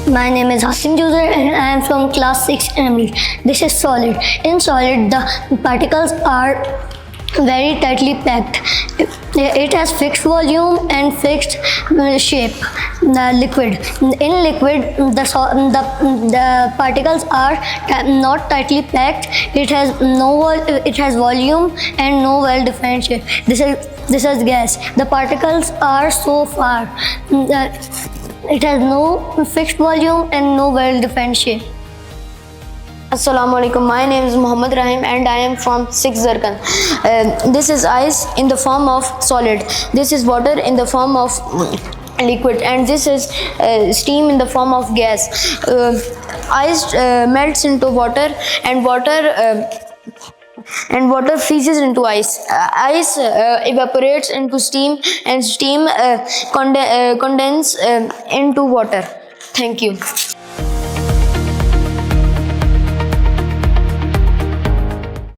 My name is Hasim Juzer and I am from class 6 English. This is solid. In solid, the particles are very tightly packed. It has fixed volume and fixed shape. The liquid. In liquid, the particles are not tightly packed. It has volume and no well-defined shape. This is gas. The particles are so far. It has no fixed volume and no well-defined shape. Assalamu alaikum. My name is Muhammad Rahim and I am from 6 Zarkan. This is ice in the form of solid. This is water in the form of liquid, and this is steam in the form of gas. Ice melts into water, and water freezes into ice. Ice evaporates into steam, and steam condenses into water. Thank you.